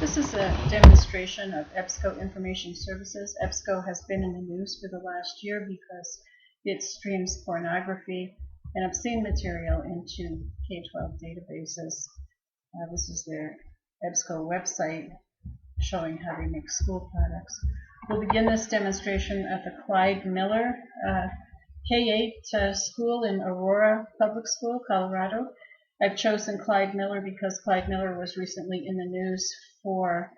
This is a demonstration of EBSCO Information Services. EBSCO has been in the news for the last year because it streams pornography and obscene material into K-12 databases. This is their EBSCO website showing how they make school products. We'll begin this demonstration at the Clyde Miller K-8 school in Aurora Public School, Colorado. I've chosen Clyde Miller because Clyde Miller was recently in the news for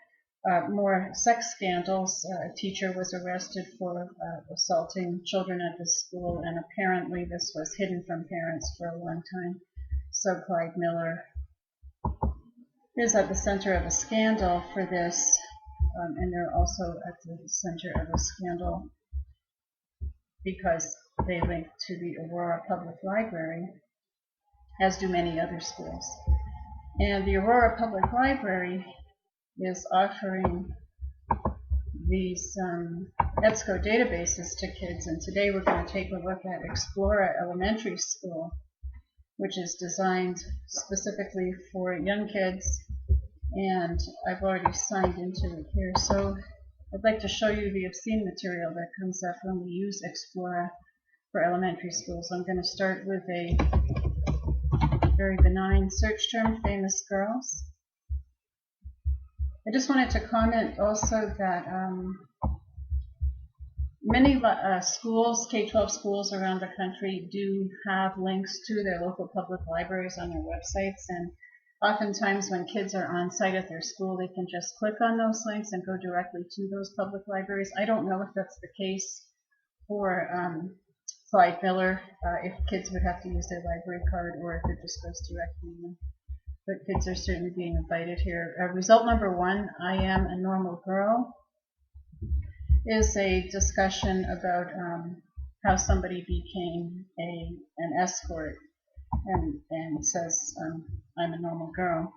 more sex scandals. A teacher was arrested for assaulting children at the school, and apparently this was hidden from parents for a long time. So Clyde Miller is at the center of a scandal for this, and they're also at the center of a scandal because they link to the Aurora Public Library, as do many other schools. And the Aurora Public Library is offering these EBSCO databases to kids, and today we're going to take a look at Explora Elementary School, which is designed specifically for young kids, and I've already signed into it here. So I'd like to show you the obscene material that comes up when we use Explora for elementary schools. I'm going to start with a very benign search term, famous girls. I just wanted to comment also that many schools, K-12 schools around the country, do have links to their local public libraries on their websites, and oftentimes when kids are on site at their school, they can just click on those links and go directly to those public libraries. I don't know if that's the case for Clyde Miller, if kids would have to use their library card or if it just goes directly in. But kids are certainly being invited here. Result number 1, I Am a Normal Girl, is a discussion about how somebody became an escort and says, I'm a normal girl.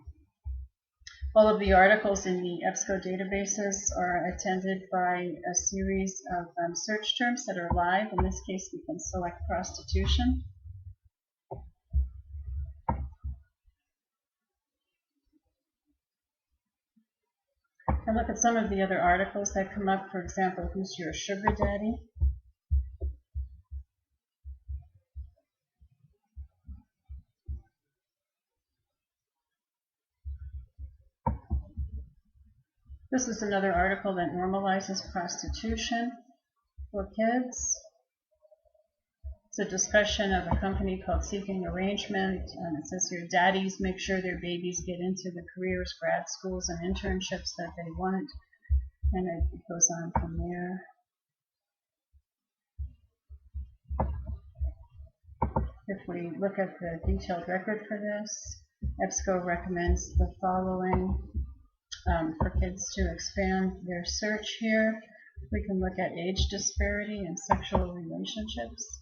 All of the articles in the EBSCO databases are attended by a series of search terms that are live. In this case, we can select prostitution. And look at some of the other articles that come up. For example, who's your sugar daddy? This is another article that normalizes prostitution for kids. It's a discussion of a company called Seeking Arrangement. It says here, daddies make sure their babies get into the careers, grad schools, and internships that they want. And it goes on from there. If we look at the detailed record for this, EBSCO recommends the following for kids to expand their search here. We can look at age disparity and sexual relationships.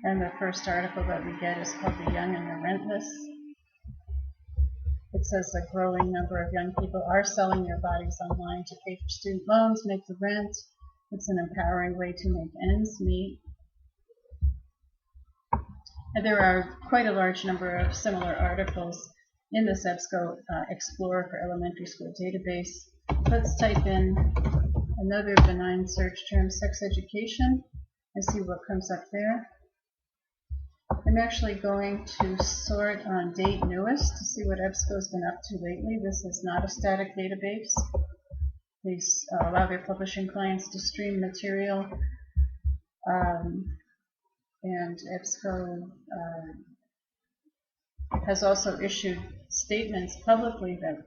And the first article that we get is called The Young and the Rentless. It says a growing number of young people are selling their bodies online to pay for student loans, make the rent. It's an empowering way to make ends meet. And there are quite a large number of similar articles in this EBSCO Explora for Elementary School database. Let's type in another benign search term, sex education, and see what comes up there. I'm actually going to sort on date newest to see what EBSCO's been up to lately. This is not a static database. They allow their publishing clients to stream material, and EBSCO has also issued statements publicly that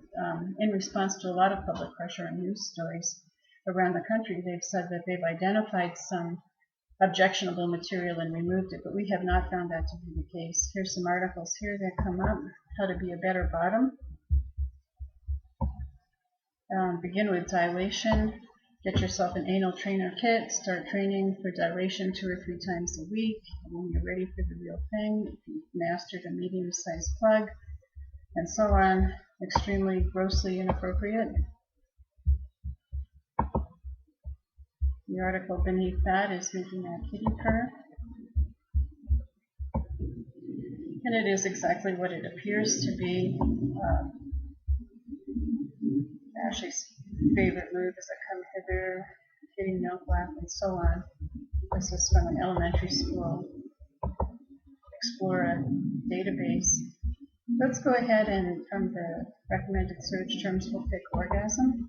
in response to a lot of public pressure and news stories around the country, they've said that they've identified some objectionable material and removed it, but we have not found that to be the case. Here's some articles here that come up. How to be a better bottom. Begin with dilation. Get yourself an anal trainer kit. Start training for dilation 2 or 3 times a week. And when you're ready for the real thing, you've mastered a medium-sized plug, and so on. Extremely grossly inappropriate. The article beneath that is making a kitty purr. And it is exactly what it appears to be. Ashley's favorite move is a come hither, getting milk lap, and so on. This is from an elementary school Explora database. Let's go ahead and from the recommended search terms, we'll pick orgasm.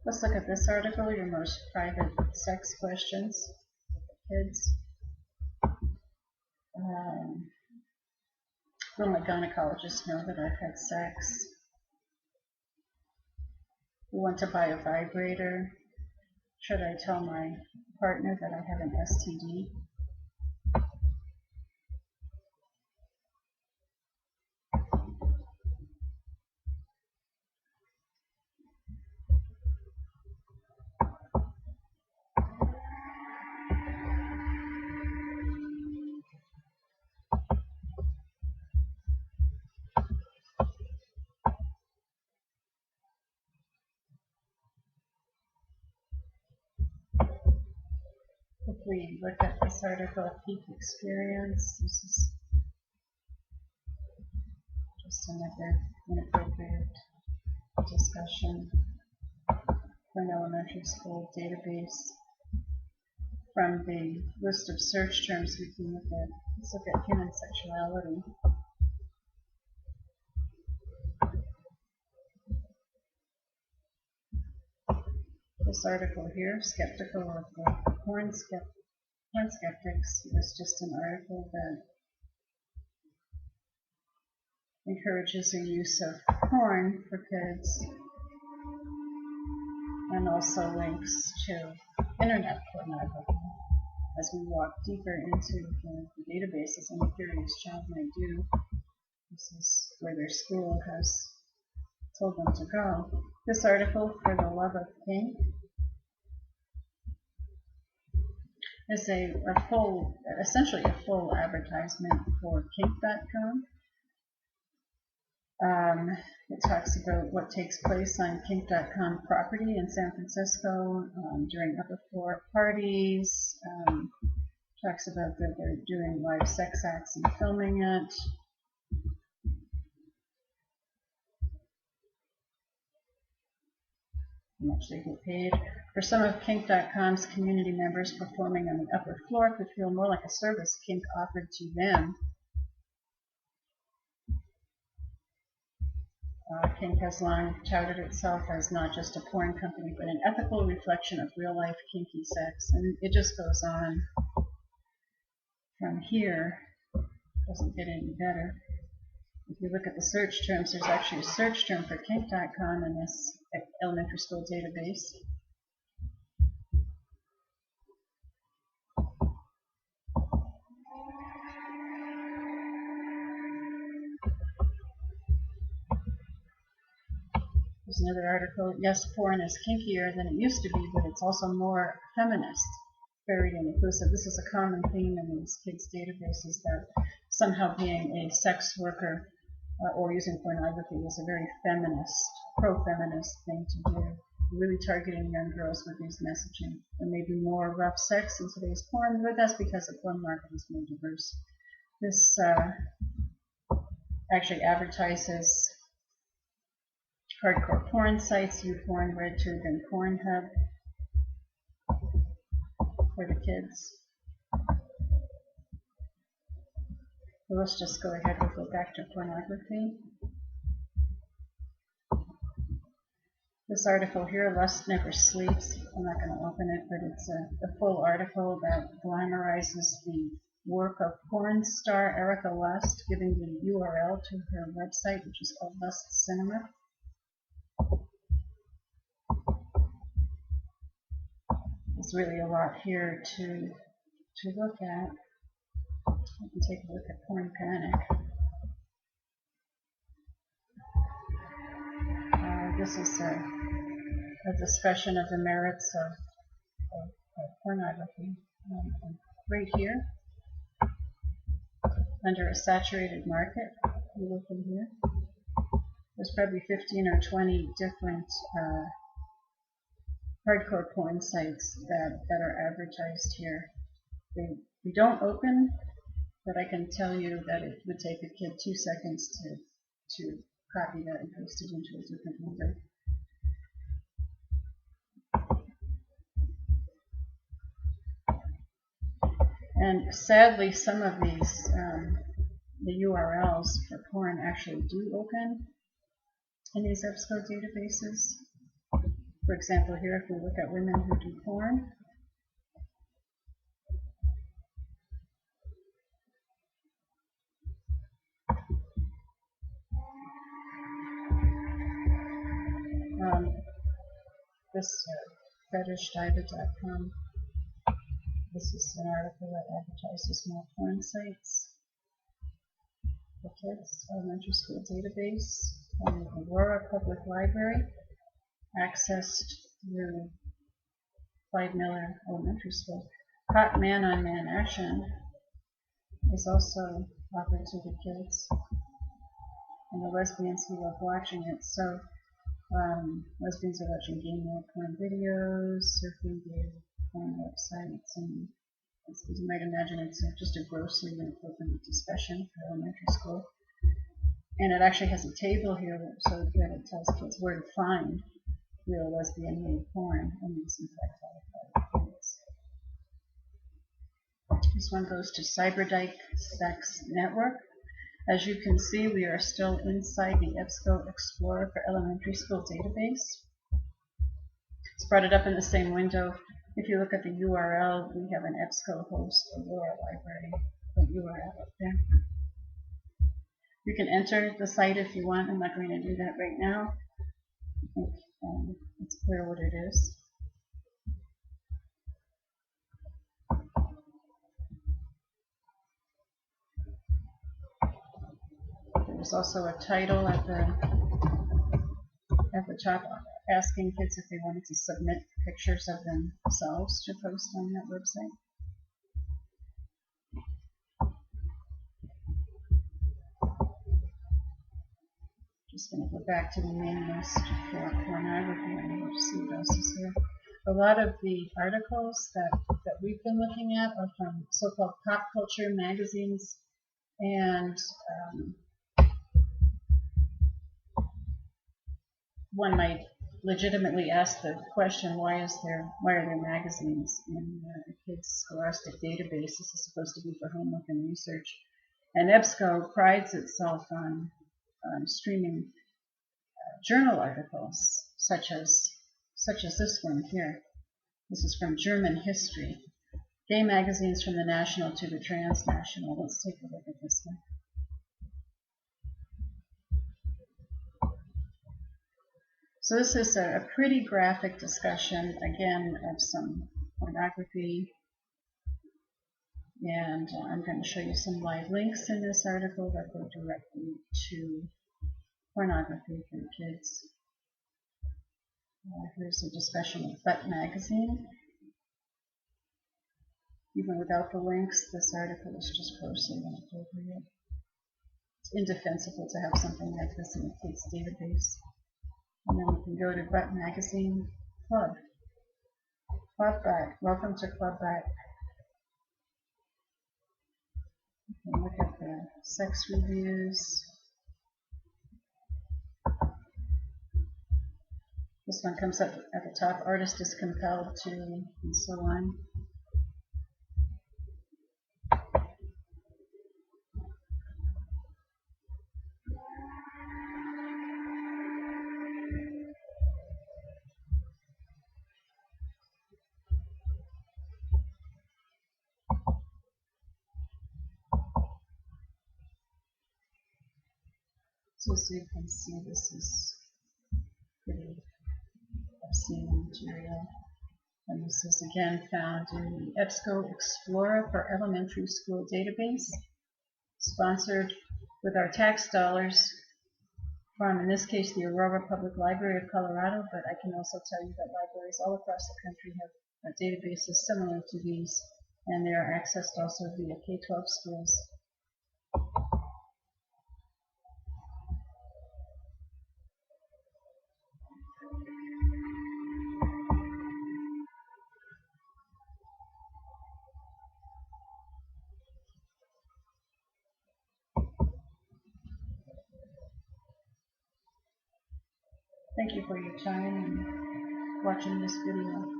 Let's look at this article, your most private sex questions with the kids. Will my gynecologist know that I've had sex? We want to buy a vibrator. Should I tell my partner that I have an STD? If we look at this article, peak experience, this is just another inappropriate discussion for an elementary school database. From the list of search terms we can look at, let's look at human sexuality. This article here, skeptical of the porn skeptics, is just an article that encourages the use of porn for kids and also links to internet pornography. As we walk deeper into the database, as any curious child might do, this is where their school has told them to go. This article, For the Love of Kink, is essentially a full advertisement for kink.com. It talks about what takes place on kink.com property in San Francisco during upper floor parties. Talks about that they're doing live sex acts and filming it. How much they get paid. For some of kink.com's community members, performing on the upper floor could feel more like a service kink offered to them. Kink has long touted itself as not just a porn company, but an ethical reflection of real-life kinky sex. And it just goes on from here. Doesn't get any better. If you look at the search terms, there's actually a search term for kink.com in this elementary school database. There's another article. Yes, porn is kinkier than it used to be, but it's also more feminist, varied and inclusive. This is a common theme in these kids' databases, that somehow being a sex worker or using pornography is a very feminist, pro-feminist thing to do. Really targeting young girls with these messaging. There may be more rough sex in today's porn, but that's because the porn market is more diverse. This actually advertises hardcore porn sites, YouPorn, RedTube, and Pornhub for the kids. So let's just go ahead and go back to pornography. This article here, Lust Never Sleeps. I'm not going to open it, but it's a full article that glamorizes the work of porn star Erica Lust, giving the URL to her website, which is called Lust Cinema. There's really a lot here to look at. You can take a look at Porn Panic. This is a discussion of the merits of pornography right here. under a saturated market. You look in here. There's probably 15 or 20 different hardcore porn sites that are advertised here. They don't open, but I can tell you that it would take a kid 2 seconds to copy that and paste it into a different window. And sadly, some of these, the URLs for porn actually do open in these EBSCO databases. For example, here, if we look at women who do porn, this fetishdiver.com, this is an article that advertises more porn sites for kids, elementary school database, and Aurora Public Library, accessed through Clyde Miller Elementary School. Hot man-on-man action is also offered to the kids and the lesbians who love watching it. So lesbians are watching gay male porn videos, surfing gay porn websites, and as you might imagine, it's just a grossly inappropriate discussion for elementary school. And it actually has a table here so that it tells kids where to find real lesbian made porn, and these in fact qualified kids. This one goes to Cyberdyke Sex Network. As you can see, we are still inside the EBSCO Explorer for Elementary School database. It's brought it up in the same window. If you look at the URL, we have an EBSCO host Aurora library URL up there. You can enter the site if you want. I'm not going to do that right now. I think it's clear what it is. There's also a title at the top asking kids if they wanted to submit pictures of themselves to post on that website. Just going to go back to the main list for pornography and we'll see what else is here. A lot of the articles that we've been looking at are from so-called pop culture magazines, and one might legitimately ask the question, why are there magazines in a kid's scholastic database? This is supposed to be for homework and research. And EBSCO prides itself on streaming journal articles, such as this one here. This is from German History. Gay magazines from the national to the transnational. Let's take a look at this one. So this is a pretty graphic discussion, again, of some pornography. And I'm going to show you some live links in this article that go directly to pornography for kids. Here's a discussion of Butt Magazine. Even without the links, this article is just grossly inappropriate. It's indefensible to have something like this in a kid's database. And then we can go to Butt Magazine Club. Club Butt. Welcome to Club Butt. You can look at the sex reviews. This one comes up at the top. Artist is compelled to, and so on. So as you can see, this is pretty obscene material. And this is again found in the EBSCO Explorer for Elementary School database, sponsored with our tax dollars from, in this case, the Aurora Public Library of Colorado, but I can also tell you that libraries all across the country have databases similar to these, and they are accessed also via K-12 schools. Thank you for your time and watching this video.